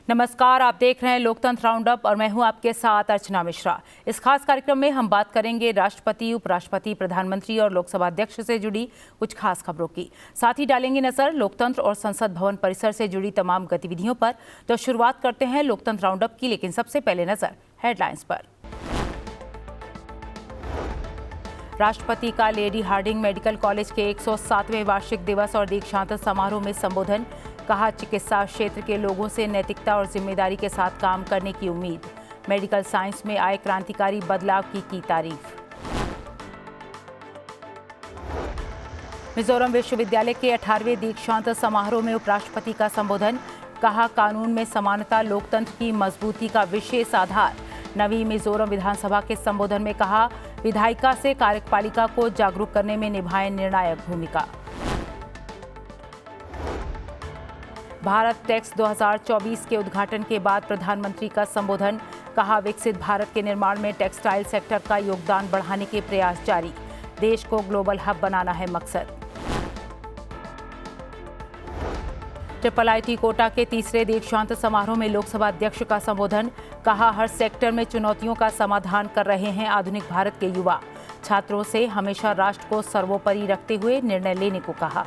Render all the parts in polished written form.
नमस्कार, आप देख रहे हैं लोकतंत्र राउंड अप और मैं हूं आपके साथ अर्चना मिश्रा। इस खास कार्यक्रम में हम बात करेंगे राष्ट्रपति, उपराष्ट्रपति, प्रधानमंत्री और लोकसभा अध्यक्ष से जुड़ी कुछ खास खबरों की। साथ ही डालेंगे नजर लोकतंत्र और संसद भवन परिसर से जुड़ी तमाम गतिविधियों पर। तो शुरुआत करते हैं लोकतंत्र राउंड अप की, लेकिन सबसे पहले नजर हेडलाइंस पर। राष्ट्रपति का लेडी हार्डिंग मेडिकल कॉलेज के 107वें वार्षिक दिवस और दीक्षांत समारोह में संबोधन। कहा, चिकित्सा क्षेत्र के लोगों से नैतिकता और जिम्मेदारी के साथ काम करने की उम्मीद। मेडिकल साइंस में आए क्रांतिकारी बदलाव की तारीफ। मिजोरम विश्वविद्यालय के 18वें दीक्षांत समारोह में उपराष्ट्रपति का संबोधन। कहा, कानून में समानता लोकतंत्र की मजबूती का विशेष आधार। नवी मिजोरम विधानसभा के संबोधन में कहा, विधायिका से कार्यपालिका को जागरूक करने में निभाएं निर्णायक भूमिका। भारत टेक्स 2024 के उद्घाटन के बाद प्रधानमंत्री का संबोधन। कहा, विकसित भारत के निर्माण में टेक्सटाइल सेक्टर का योगदान बढ़ाने के प्रयास जारी। देश को ग्लोबल हब बनाना है मकसद। IIIT कोटा के तीसरे दीक्षांत समारोह में लोकसभा अध्यक्ष का संबोधन। कहा, हर सेक्टर में चुनौतियों का समाधान कर रहे हैं आधुनिक भारत के युवा। छात्रों से हमेशा राष्ट्र को सर्वोपरि रखते हुए निर्णय लेने को कहा।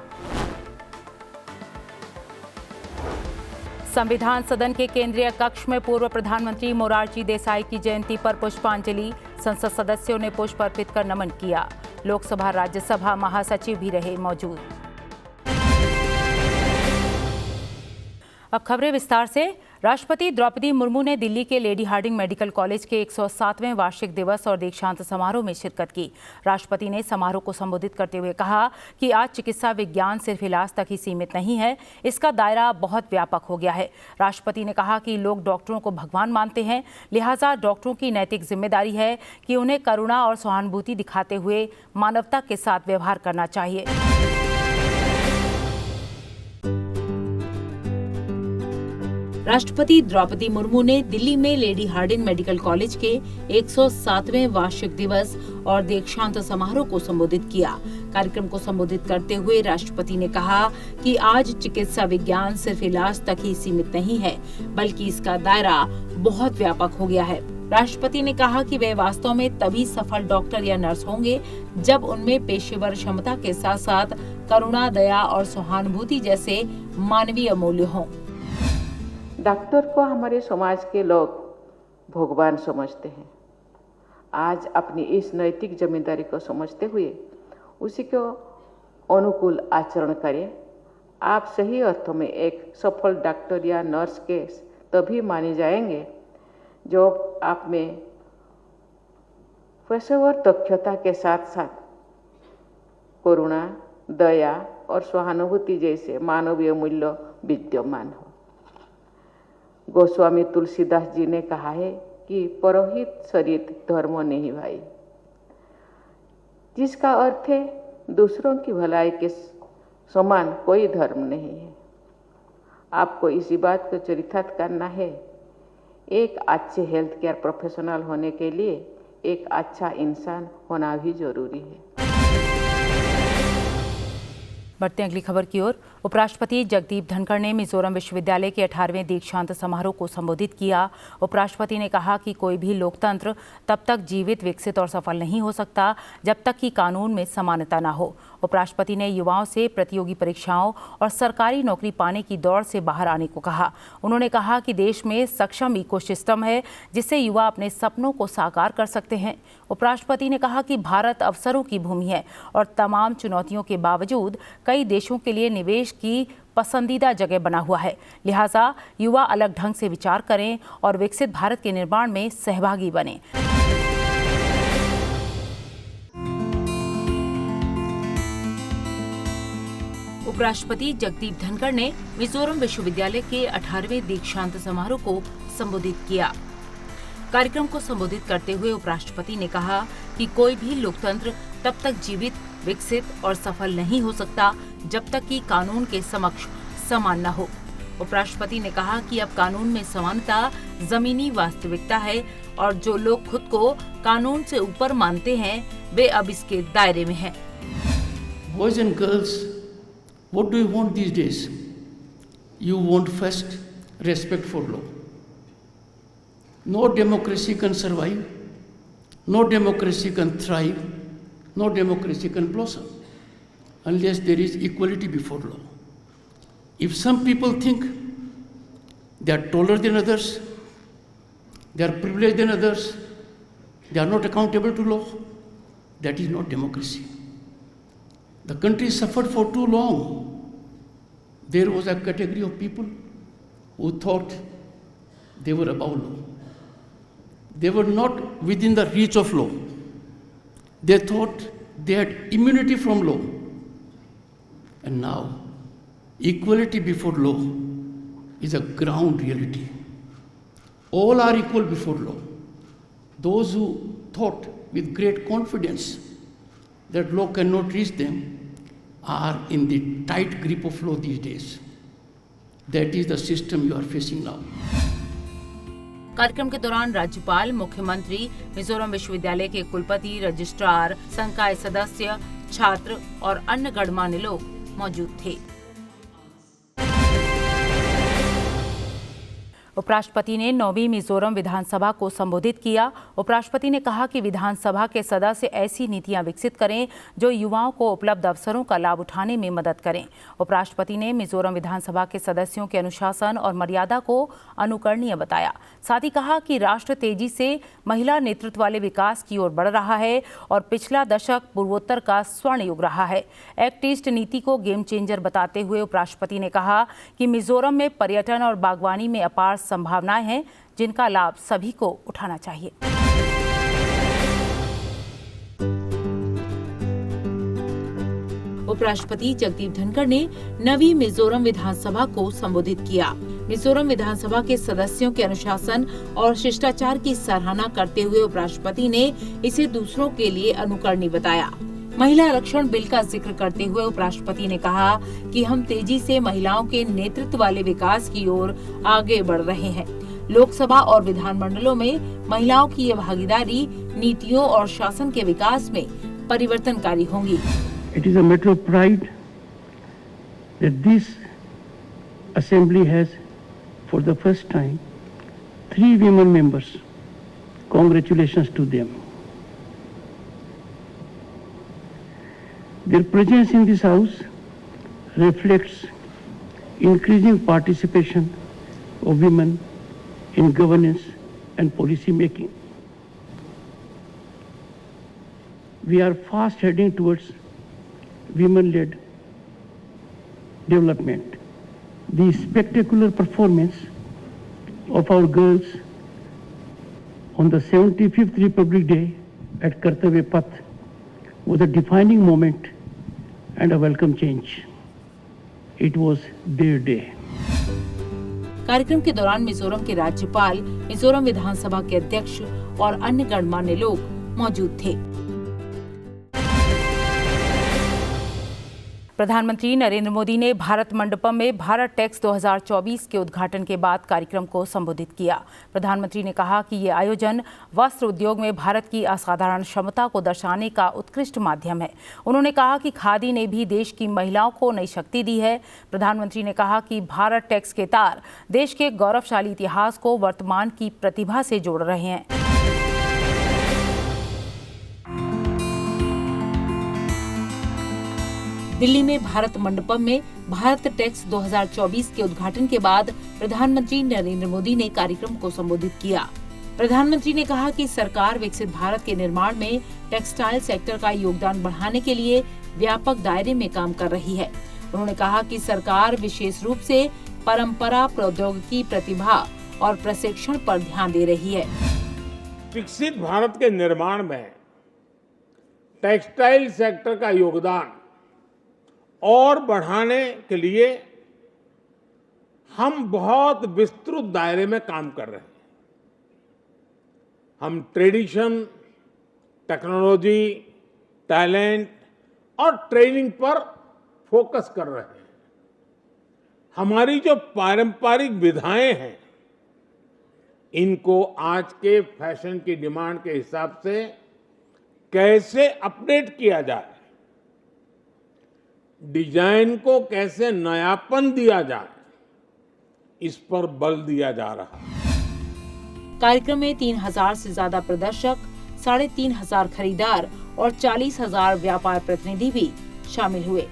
संविधान सदन के केंद्रीय कक्ष में पूर्व प्रधानमंत्री मोरारजी देसाई की जयंती पर पुष्पांजलि। संसद सदस्यों ने पुष्प अर्पित कर नमन किया। लोकसभा राज्यसभा महासचिव भी रहे मौजूद। अब खबरें विस्तार से। राष्ट्रपति द्रौपदी मुर्मू ने दिल्ली के लेडी हार्डिंग मेडिकल कॉलेज के 107वें वार्षिक दिवस और दीक्षांत समारोह में शिरकत की। राष्ट्रपति ने समारोह को संबोधित करते हुए कहा कि आज चिकित्सा विज्ञान सिर्फ इलाज तक ही सीमित नहीं है, इसका दायरा बहुत व्यापक हो गया है। राष्ट्रपति ने कहा कि लोग डॉक्टरों को भगवान मानते हैं, लिहाजा डॉक्टरों की नैतिक जिम्मेदारी है कि उन्हें करुणा और सहानुभूति दिखाते हुए मानवता के साथ व्यवहार करना चाहिए। राष्ट्रपति द्रौपदी मुर्मू ने दिल्ली में लेडी हार्डिंग मेडिकल कॉलेज के 107वें वार्षिक दिवस और दीक्षांत समारोह को संबोधित किया। कार्यक्रम को संबोधित करते हुए राष्ट्रपति ने कहा कि आज चिकित्सा विज्ञान सिर्फ इलाज तक ही सीमित नहीं है, बल्कि इसका दायरा बहुत व्यापक हो गया है। राष्ट्रपति ने कहा कि वे वास्तव में तभी सफल डॉक्टर या नर्स होंगे जब उनमें पेशेवर क्षमता के साथ साथ करुणा, दया और सहानुभूति जैसे मानवीय मूल्य हों। डॉक्टर को हमारे समाज के लोग भगवान समझते हैं। आज अपनी इस नैतिक जिम्मेदारी को समझते हुए उसी को अनुकूल आचरण करें। आप सही अर्थों में एक सफल डॉक्टर या नर्स के तभी माने जाएंगे जब आप में पेशेवर दक्षता के साथ साथ करुणा, दया और सहानुभूति जैसे मानवीय मूल्य विद्यमान हो। गोस्वामी तुलसीदास जी ने कहा है कि परोहित शरीर धर्म नहीं भाई, जिसका अर्थ है दूसरों की भलाई के समान कोई धर्म नहीं है। आपको इसी बात को चरितार्थ करना है। एक अच्छे हेल्थ केयर प्रोफेशनल होने के लिए एक अच्छा इंसान होना भी जरूरी है। बढ़ते हैं अगली खबर की ओर। उपराष्ट्रपति जगदीप धनखड़ ने मिजोरम विश्वविद्यालय के 18वें दीक्षांत समारोह को संबोधित किया। उपराष्ट्रपति ने कहा कि कोई भी लोकतंत्र तब तक जीवित, विकसित और सफल नहीं हो सकता जब तक कि कानून में समानता न हो। उपराष्ट्रपति ने युवाओं से प्रतियोगी परीक्षाओं और सरकारी नौकरी पाने की दौड़ से बाहर आने को कहा। उन्होंने कहा कि देश में सक्षम इकोसिस्टम है जिससे युवा अपने सपनों को साकार कर सकते हैं। उपराष्ट्रपति ने कहा कि भारत अवसरों की भूमि है और तमाम चुनौतियों के बावजूद कई देशों के लिए निवेश की पसंदीदा जगह बना हुआ है। लिहाजा युवा अलग ढंग से विचार करें और विकसित भारत के निर्माण में सहभागी बने। उपराष्ट्रपति जगदीप धनखड़ ने मिजोरम विश्वविद्यालय के 18वें दीक्षांत समारोह को संबोधित किया। कार्यक्रम को संबोधित करते हुए उपराष्ट्रपति ने कहा कि कोई भी लोकतंत्र तब तक जीवित, विकसित और सफल नहीं हो सकता जब तक कि कानून के समक्ष समान न हो। उपराष्ट्रपति ने कहा कि अब कानून में समानता जमीनी वास्तविकता है और जो लोग खुद को कानून से ऊपर मानते हैं वे अब इसके दायरे में हैं। Boys and girls, what do you want these days? You want first respect for law. No democracy can survive, no democracy can thrive, no democracy can blossom unless there is equality before law. If some people think they are taller than others, they are privileged than others, they are not accountable to law, that is not democracy. The country suffered for too long. There was a category of people who thought they were above law. They were not within the reach of law. They thought they had immunity from law. And now, equality before law is a ground reality. All are equal before law. Those who thought with great confidence that law cannot reach them are in the tight grip of law these days. That is the system you are facing now. कार्यक्रम के दौरान राज्यपाल, मुख्यमंत्री, मिजोरम विश्वविद्यालय के कुलपति, registrar, संकाय सदस्य, छात्र और अन्य गणमान्य लोग मौजूद थे। उपराष्ट्रपति ने 9वीं मिजोरम विधानसभा को संबोधित किया। उपराष्ट्रपति ने कहा कि विधानसभा के सदस्य ऐसी नीतियां विकसित करें जो युवाओं को उपलब्ध अवसरों का लाभ उठाने में मदद करें। उपराष्ट्रपति ने मिजोरम विधानसभा के सदस्यों के अनुशासन और मर्यादा को अनुकरणीय बताया। साथ ही कहा कि राष्ट्र तेजी से महिला नेतृत्व वाले विकास की ओर बढ़ रहा है और पिछला दशक पूर्वोत्तर का स्वर्ण युग रहा है। एक्ट ईस्ट नीति को गेम चेंजर बताते हुए उपराष्ट्रपति ने कहा कि मिजोरम में पर्यटन और बागवानी में अपार संभावनाएं हैं जिनका लाभ सभी को उठाना चाहिए। उपराष्ट्रपति जगदीप धनखड़ ने 9वीं मिजोरम विधानसभा को संबोधित किया। मिजोरम विधानसभा के सदस्यों के अनुशासन और शिष्टाचार की सराहना करते हुए उपराष्ट्रपति ने इसे दूसरों के लिए अनुकरणीय बताया। महिला आरक्षण बिल का जिक्र करते हुए उपराष्ट्रपति ने कहा कि हम तेजी से महिलाओं के नेतृत्व वाले विकास की ओर आगे बढ़ रहे हैं। लोकसभा और विधानमंडलों में महिलाओं की ये भागीदारी नीतियों और शासन के विकास में परिवर्तनकारी होंगी। It is a matter of pride that this assembly has, for the first time, 3 women members. Congratulations to them. Their presence in this house reflects increasing participation of women in governance and policy making. We are fast heading towards women-led development. The spectacular performance of our girls on the 75th Republic Day at Kartavya Path was a defining moment and a welcome change. It was their day. कार्यक्रम के दौरान मिजोरम के राज्यपाल, मिजोरम विधानसभा के अध्यक्ष और अन्य गणमान्य लोग मौजूद थे। प्रधानमंत्री नरेंद्र मोदी ने भारत मंडपम में भारत टेक्स 2024 के उद्घाटन के बाद कार्यक्रम को संबोधित किया। प्रधानमंत्री ने कहा कि ये आयोजन वस्त्र उद्योग में भारत की असाधारण क्षमता को दर्शाने का उत्कृष्ट माध्यम है। उन्होंने कहा कि खादी ने भी देश की महिलाओं को नई शक्ति दी है। प्रधानमंत्री ने कहा कि भारत टेक्स के तार देश के गौरवशाली इतिहास को वर्तमान की प्रतिभा से जोड़ रहे हैं। दिल्ली में भारत मंडपम में भारत टेक्स 2024 के उद्घाटन के बाद प्रधानमंत्री नरेंद्र मोदी ने कार्यक्रम को संबोधित किया। प्रधानमंत्री ने कहा कि सरकार विकसित भारत के निर्माण में टेक्सटाइल सेक्टर का योगदान बढ़ाने के लिए व्यापक दायरे में काम कर रही है। उन्होंने कहा कि सरकार विशेष रूप से परंपरा, प्रौद्योगिकी, प्रतिभा और प्रशिक्षण पर ध्यान दे रही है। विकसित भारत के निर्माण में टेक्सटाइल सेक्टर का योगदान और बढ़ाने के लिए हम बहुत विस्तृत दायरे में काम कर रहे हैं। हम ट्रेडिशन, टेक्नोलॉजी, टैलेंट और ट्रेनिंग पर फोकस कर रहे हैं। हमारी जो पारंपरिक विधाएं हैं, इनको आज के फैशन की डिमांड के हिसाब से कैसे अपडेट किया जाए, डिजाइन को कैसे नयापन दिया जाए, इस पर बल दिया जा रहा है। कार्यक्रम में 3000 से ज्यादा प्रदर्शक, 3500 खरीदार और 40,000 व्यापार प्रतिनिधि भी शामिल हुए।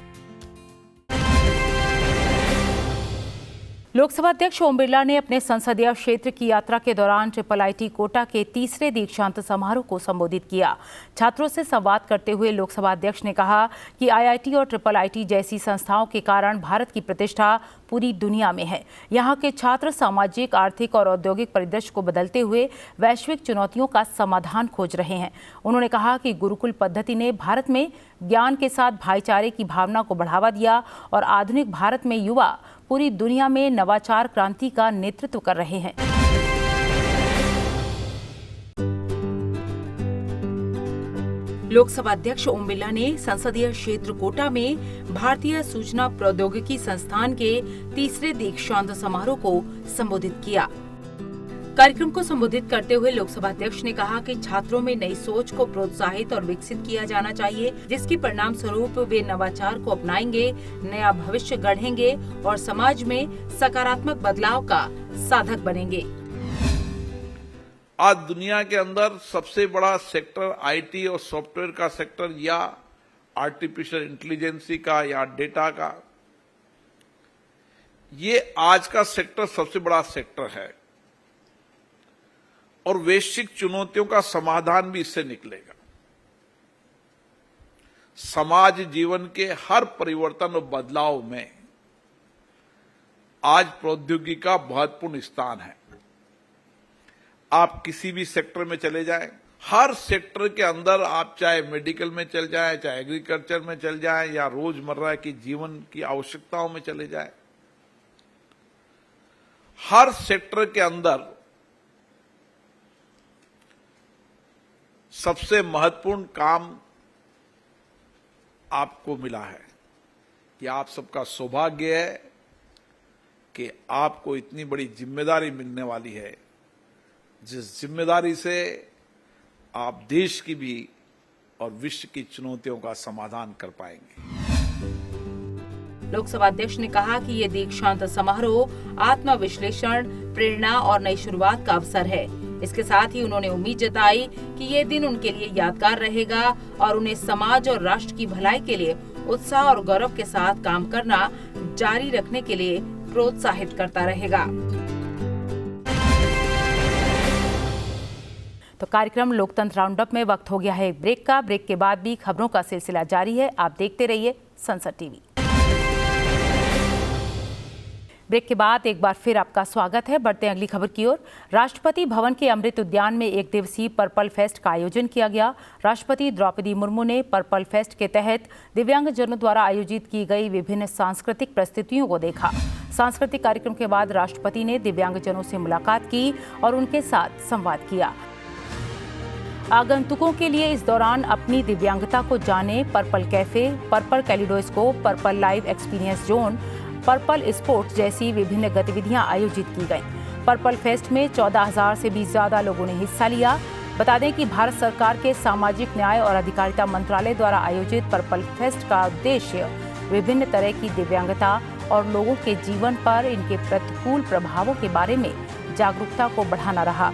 लोकसभा अध्यक्ष ओम बिरला ने अपने संसदीय क्षेत्र की यात्रा के दौरान IIIT कोटा के तीसरे दीक्षांत समारोह को संबोधित किया। छात्रों से संवाद करते हुए लोकसभा अध्यक्ष ने कहा कि IIT और IIIT जैसी संस्थाओं के कारण भारत की प्रतिष्ठा पूरी दुनिया में है। यहाँ के छात्र सामाजिक, आर्थिक और औद्योगिक परिदृश्य को बदलते हुए वैश्विक चुनौतियों का समाधान खोज रहे हैं। उन्होंने कहा कि गुरुकुल पद्धति ने भारत में ज्ञान के साथ भाईचारे की भावना को बढ़ावा दिया और आधुनिक भारत में युवा पूरी दुनिया में नवाचार क्रांति का नेतृत्व कर रहे हैं। लोकसभा अध्यक्ष ओम बिरला ने संसदीय क्षेत्र कोटा में भारतीय सूचना प्रौद्योगिकी संस्थान के तीसरे दीक्षांत समारोह को संबोधित किया। कार्यक्रम को संबोधित करते हुए लोकसभा अध्यक्ष ने कहा कि छात्रों में नई सोच को प्रोत्साहित और विकसित किया जाना चाहिए, जिसके परिणाम स्वरूप वे नवाचार को अपनाएंगे, नया भविष्य गढ़ेंगे और समाज में सकारात्मक बदलाव का साधक बनेंगे। आज दुनिया के अंदर सबसे बड़ा सेक्टर आईटी और सॉफ्टवेयर का सेक्टर या आर्टिफिशियल इंटेलिजेंसी का या डेटा का, ये आज का सेक्टर सबसे बड़ा सेक्टर है और वैश्विक चुनौतियों का समाधान भी इससे निकलेगा। समाज जीवन के हर परिवर्तन और बदलाव में आज प्रौद्योगिकी का महत्वपूर्ण स्थान है। आप किसी भी सेक्टर में चले जाएं, हर सेक्टर के अंदर आप चाहे मेडिकल में चल जाएं, चाहे एग्रीकल्चर में चल जाएं या रोजमर्रा की जीवन की आवश्यकताओं में चले जाएं, हर सेक्टर के अंदर सबसे महत्वपूर्ण काम आपको मिला है। यह आप सबका सौभाग्य है कि आपको इतनी बड़ी जिम्मेदारी मिलने वाली है, जिस जिम्मेदारी से आप देश की भी और विश्व की चुनौतियों का समाधान कर पाएंगे। लोकसभा अध्यक्ष ने कहा कि ये दीक्षांत समारोह आत्मविश्लेषण, प्रेरणा और नई शुरुआत का अवसर है। इसके साथ ही उन्होंने उम्मीद जताई कि ये दिन उनके लिए यादगार रहेगा और उन्हें समाज और राष्ट्र की भलाई के लिए उत्साह और गौरव के साथ काम करना जारी रखने के लिए प्रोत्साहित करता रहेगा। तो कार्यक्रम लोकतंत्र राउंडअप में वक्त हो गया है एक ब्रेक का। ब्रेक के बाद भी खबरों का सिलसिला जारी है। आप देखते रहिए संसद टीवी। ब्रेक के बाद एक बार फिर आपका स्वागत है। बढ़ते हैं अगली खबर की ओर। राष्ट्रपति भवन के अमृत उद्यान में एक दिवसीय पर्पल फेस्ट का आयोजन किया गया। राष्ट्रपति द्रौपदी मुर्मू ने पर्पल फेस्ट के तहत दिव्यांगजनों द्वारा आयोजित की गई विभिन्न सांस्कृतिक प्रस्तुतियों को देखा। सांस्कृतिक कार्यक्रम के बाद राष्ट्रपति ने दिव्यांगजनों से मुलाकात की और उनके साथ संवाद किया। आगंतुकों के लिए इस दौरान अपनी दिव्यांगता को जाने purple cafe, purple kaleidoscope, purple live experience zone, purple sports जैसी विभिन्न गतिविधियां आयोजित की गईं। पर्पल फेस्ट में 14,000 से भी ज्यादा लोगों ने हिस्सा लिया। बता दें कि भारत सरकार के सामाजिक न्याय और अधिकारिता मंत्रालय द्वारा आयोजित पर्पल फेस्ट का उद्देश्य विभिन्न तरह की दिव्यांगता और लोगों के जीवन पर इनके प्रतिकूल प्रभावों के बारे में जागरूकता को बढ़ाना रहा।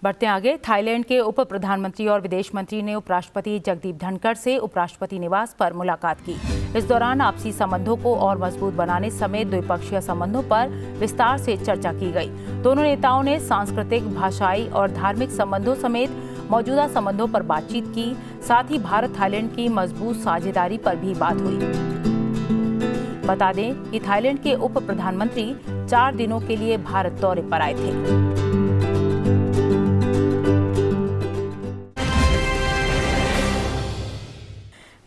बढ़ते आगे। थाईलैंड के उप प्रधानमंत्री और विदेश मंत्री ने उपराष्ट्रपति जगदीप धनखड़ से उपराष्ट्रपति निवास पर मुलाकात की। इस दौरान आपसी संबंधों को और मजबूत बनाने समेत द्विपक्षीय संबंधों पर विस्तार से चर्चा की गई। दोनों नेताओं ने सांस्कृतिक, भाषाई और धार्मिक संबंधों समेत मौजूदा संबंधों पर बातचीत की। साथ ही भारत थाईलैंड की मजबूत साझेदारी पर भी बात हुई। बता दें कि थाईलैंड के उप प्रधानमंत्री 4 दिनों के लिए भारत दौरे पर आए थे।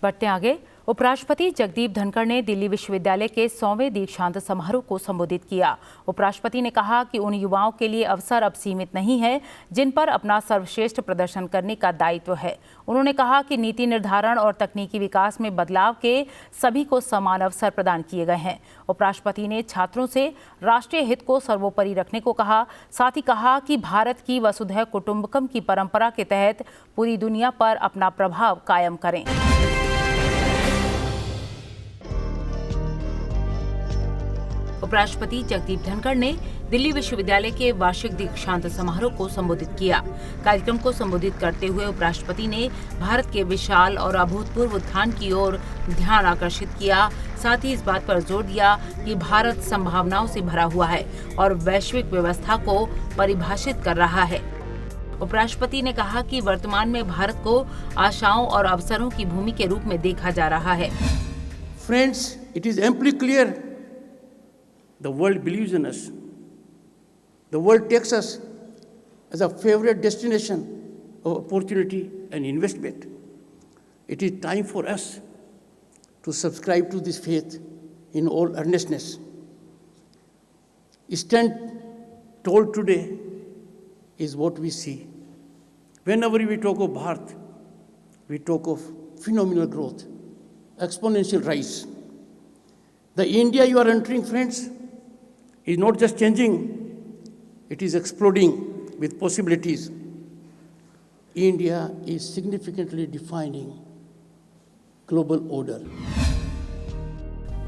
बढ़ते आगे। उपराष्ट्रपति जगदीप धनखड़ ने दिल्ली विश्वविद्यालय के 100वें दीक्षांत समारोह को संबोधित किया। उपराष्ट्रपति ने कहा कि उन युवाओं के लिए अवसर अब सीमित नहीं है जिन पर अपना सर्वश्रेष्ठ प्रदर्शन करने का दायित्व है। उन्होंने कहा कि नीति निर्धारण और तकनीकी विकास में बदलाव के सभी को समान अवसर प्रदान किए गए हैं। उपराष्ट्रपति ने छात्रों से राष्ट्रीय हित को सर्वोपरि रखने को कहा। साथ ही कहा कि भारत की वसुधैव कुटुंबकम की परंपरा के तहत पूरी दुनिया पर अपना प्रभाव कायम करें। उपराष्ट्रपति जगदीप धनखड़ ने दिल्ली विश्वविद्यालय के वार्षिक दीक्षांत समारोह को संबोधित किया। कार्यक्रम को संबोधित करते हुए उपराष्ट्रपति ने भारत के विशाल और अभूतपूर्व उत्थान की ओर ध्यान आकर्षित किया। साथ ही इस बात पर जोर दिया कि भारत संभावनाओं से भरा हुआ है और वैश्विक व्यवस्था को परिभाषित कर रहा है। उपराष्ट्रपति ने कहा कि वर्तमान में भारत को आशाओं और अवसरों की भूमि के रूप में देखा जा रहा है। Friends, it is amply clear the world believes in us. The world takes us as a favorite destination of opportunity and investment. It is time for us to subscribe to this faith in all earnestness. Stand told today is what we see. Whenever we talk of Bharat, we talk of phenomenal growth, exponential rise. The India you are entering, friends, is not just changing, it is exploding with possibilities. India is significantly defining global order.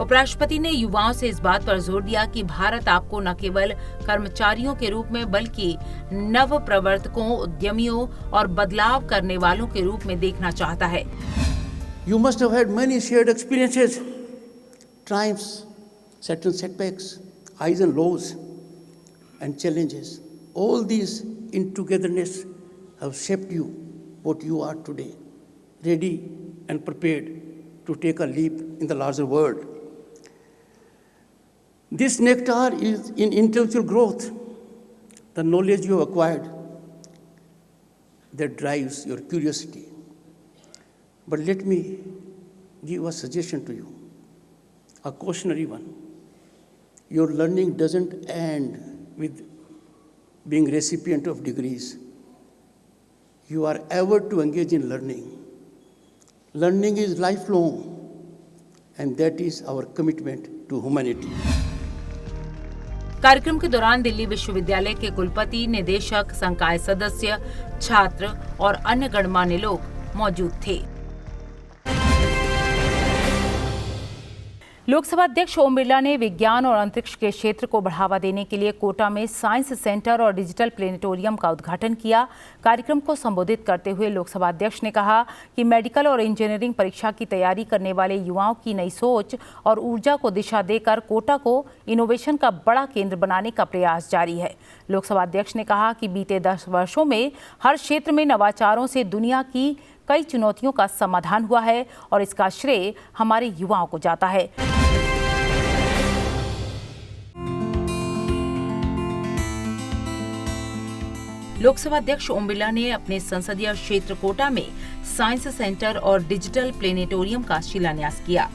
उपराष्ट्रपति ने युवाओं से इस बात पर जोर दिया कि भारत आपको न केवल कर्मचारियों के रूप में बल्कि नव प्रवर्तकों, उद्यमियों और बदलाव करने वालों के रूप में देखना चाहता है। You must have had many shared experiences, triumphs, certain setbacks, highs and lows, and challenges. All these in togetherness have shaped you what you are today, ready and prepared to take a leap in the larger world. This nectar is in intellectual growth, the knowledge you have acquired that drives your curiosity. But let me give a suggestion to you, a cautionary one. Your learning doesn't end with being recipient of degrees. You are ever to engage in learning. Learning is lifelong, and that is our commitment to humanity. कार्यक्रम के दौरान दिल्ली विश्वविद्यालय के कुलपति, निदेशक, संकाय सदस्य, छात्र और अन्य गणमान्य लोग मौजूद थे। लोकसभा अध्यक्ष ओम बिरला ने विज्ञान और अंतरिक्ष के क्षेत्र को बढ़ावा देने के लिए कोटा में साइंस सेंटर और डिजिटल प्लेनेटोरियम का उद्घाटन किया। कार्यक्रम को संबोधित करते हुए लोकसभा अध्यक्ष ने कहा कि मेडिकल और इंजीनियरिंग परीक्षा की तैयारी करने वाले युवाओं की नई सोच और ऊर्जा को दिशा देकर कोटा को इनोवेशन का बड़ा केंद्र बनाने का प्रयास जारी है। लोकसभा अध्यक्ष ने कहा कि बीते 10 वर्षों में हर क्षेत्र में नवाचारों से दुनिया की कई चुनौतियों का समाधान हुआ है और इसका श्रेय हमारे युवाओं को जाता है। लोकसभा अध्यक्ष ओम बिरला ने अपने संसदीय क्षेत्र कोटा में साइंस सेंटर और डिजिटल प्लेनेटोरियम का शिलान्यास किया।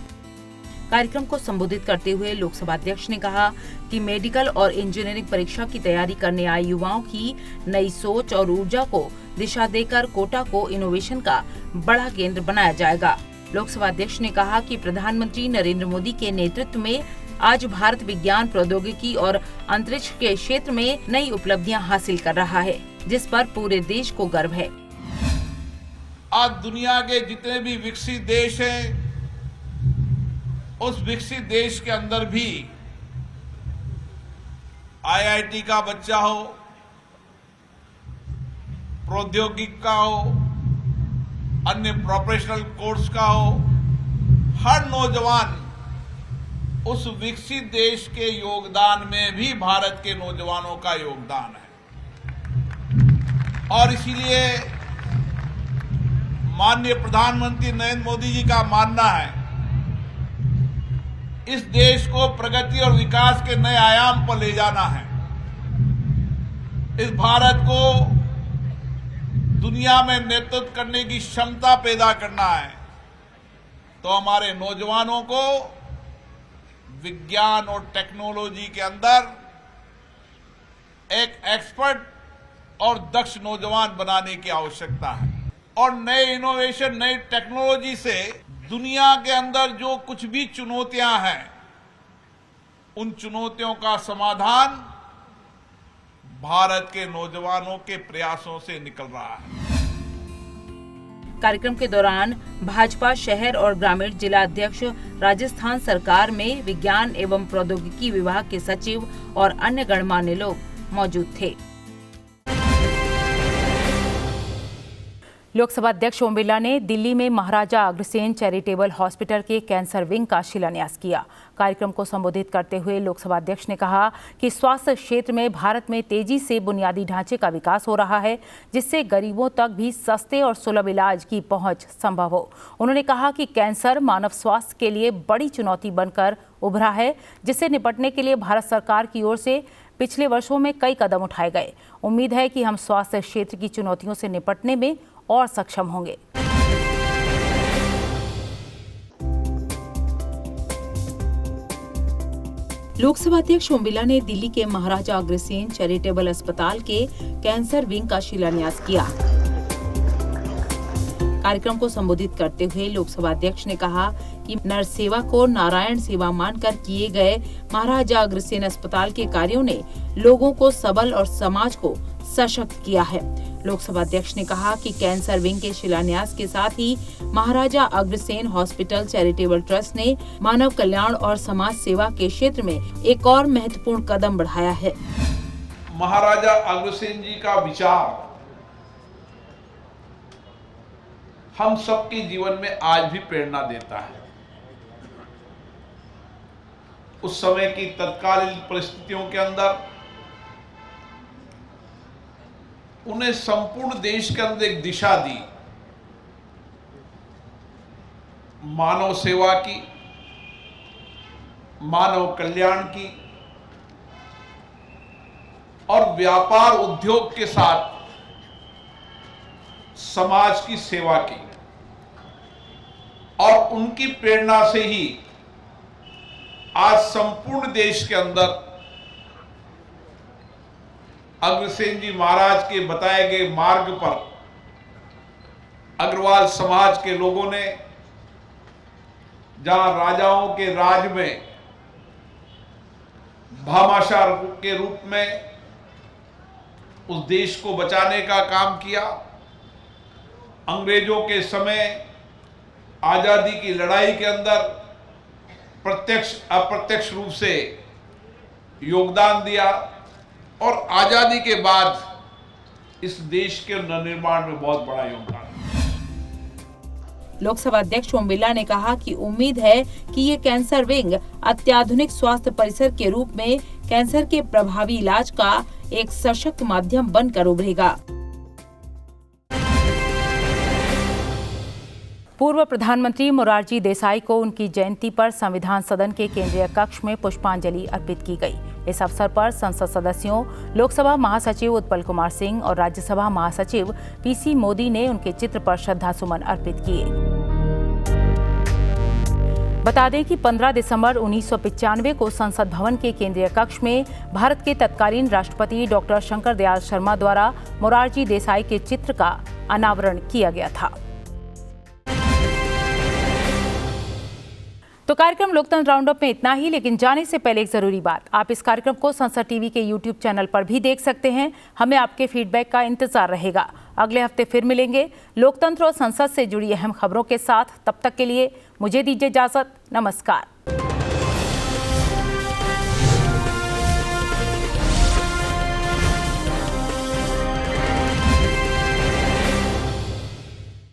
कार्यक्रम को संबोधित करते हुए लोकसभा अध्यक्ष ने कहा कि मेडिकल और इंजीनियरिंग परीक्षा की तैयारी करने आए युवाओं की नई सोच और ऊर्जा को दिशा देकर कोटा को इनोवेशन का बड़ा केंद्र बनाया जाएगा। लोकसभा अध्यक्ष ने कहा कि प्रधानमंत्री नरेंद्र मोदी के नेतृत्व में आज भारत विज्ञान, प्रौद्योगिकी और अंतरिक्ष के क्षेत्र में नई उपलब्धियां हासिल कर रहा है, जिस पर पूरे देश को गर्व है। आज दुनिया के जितने भी विकसित देश हैं, उस विकसित देश के अंदर भी आईआईटी का बच्चा हो, प्रौद्योगिक का हो, अन्य प्रोफेशनल कोर्स का हो, हर नौजवान उस विकसित देश के योगदान में भी भारत के नौजवानों का योगदान है। और इसीलिए माननीय प्रधानमंत्री नरेंद्र मोदी जी का मानना है, इस देश को प्रगति और विकास के नए आयाम पर ले जाना है। इस भारत को दुनिया में नेतृत्व करने की क्षमता पैदा करना है, तो हमारे नौजवानों को विज्ञान और टेक्नोलॉजी के अंदर एक एक्सपर्ट और दक्ष नौजवान बनाने की आवश्यकता है। और नए इनोवेशन, नई टेक्नोलॉजी से दुनिया के अंदर जो कुछ भी चुनौतियां हैं, उन चुनौतियों का समाधान भारत के नौजवानों के प्रयासों से निकल रहा है। कार्यक्रम के दौरान भाजपा शहर और ग्रामीण जिला अध्यक्ष, राजस्थान सरकार में विज्ञान एवं प्रौद्योगिकी विभाग के सचिव और अन्य गणमान्य लोग मौजूद थे। लोकसभा अध्यक्ष ओम बिरला ने दिल्ली में महाराजा अग्रसेन चैरिटेबल हॉस्पिटल के कैंसर विंग का शिलान्यास किया। कार्यक्रम को संबोधित करते हुए लोकसभा अध्यक्ष ने कहा कि स्वास्थ्य क्षेत्र में भारत में तेजी से बुनियादी ढांचे का विकास हो रहा है, जिससे गरीबों तक भी सस्ते और सुलभ इलाज की पहुंच संभव हो। उन्होंने कहा कि कैंसर मानव स्वास्थ्य के लिए बड़ी चुनौती बनकर उभरा है, जिससे निपटने के लिए भारत सरकार की ओर से पिछले वर्षों में कई कदम उठाए गए। उम्मीद है कि हम स्वास्थ्य क्षेत्र की चुनौतियों से निपटने में और सक्षम होंगे। लोकसभा अध्यक्ष ओम बिरला ने दिल्ली के महाराजा अग्रसेन चैरिटेबल अस्पताल के कैंसर विंग का शिलान्यास किया। कार्यक्रम को संबोधित करते हुए लोकसभा अध्यक्ष ने कहा कि नर सेवा को नारायण सेवा मानकर किए गए महाराजा अग्रसेन अस्पताल के कार्यों ने लोगों को सबल और समाज को सशक्त किया है। लोकसभा अध्यक्ष ने कहा कि कैंसर विंग के शिलान्यास के साथ ही Maharaja Agrasen hospital charitable trust ने मानव कल्याण और समाज सेवा के क्षेत्र में एक और महत्वपूर्ण कदम बढ़ाया है। महाराजा अग्रसेन जी का विचार हम सबके जीवन में आज भी प्रेरणा देता है। उस समय की तत्कालीन परिस्थितियों के अंदर उन्हें संपूर्ण देश के अंदर एक दिशा दी, मानव सेवा की, मानव कल्याण की और व्यापार उद्योग के साथ समाज की सेवा की। और उनकी प्रेरणा से ही आज संपूर्ण देश के अंदर अग्रसेन जी महाराज के बताए गए मार्ग पर अग्रवाल समाज के लोगों ने, जहां राजाओं के राज में भामाशाह के रूप में उस देश को बचाने का काम किया, अंग्रेजों के समय आजादी की लड़ाई के अंदर प्रत्यक्ष अप्रत्यक्ष रूप से योगदान दिया और आजादी के बाद इस देश के नवनिर्माण में बहुत बड़ा योगदान। लोकसभा अध्यक्ष ओम बिरला ने कहा कि उम्मीद है कि ये कैंसर विंग अत्याधुनिक स्वास्थ्य परिसर के रूप में कैंसर के प्रभावी इलाज का एक सशक्त माध्यम बनकर उभरेगा। पूर्व प्रधानमंत्री मोरारजी देसाई को उनकी जयंती पर संविधान सदन के केंद्रीय कक्ष में पुष्पांजलि अर्पित की गई। इस अवसर पर संसद सदस्यों, लोकसभा महासचिव उत्पल कुमार सिंह और राज्यसभा महासचिव पीसी मोदी ने उनके चित्र पर श्रद्धासुमन अर्पित किए। बता दें कि 15 दिसंबर 1995 को संसद भवन के केंद्रीय कक्ष में भारत के तत्कालीन राष्ट्रपति डॉक्टर शंकर दयाल शर्मा द्वारा मोरारजी देसाई के चित्र का अनावरण किया गया था। तो कार्यक्रम लोकतंत्र राउंडअप में इतना ही, लेकिन जाने से पहले एक जरूरी बात, आप इस कार्यक्रम को संसद टीवी के यूट्यूब चैनल पर भी देख सकते हैं। हमें आपके फीडबैक का इंतजार रहेगा। अगले हफ्ते फिर मिलेंगे लोकतंत्र और संसद से जुड़ी अहम खबरों के साथ। तब तक के लिए मुझे दीजिए इजाजत। नमस्कार।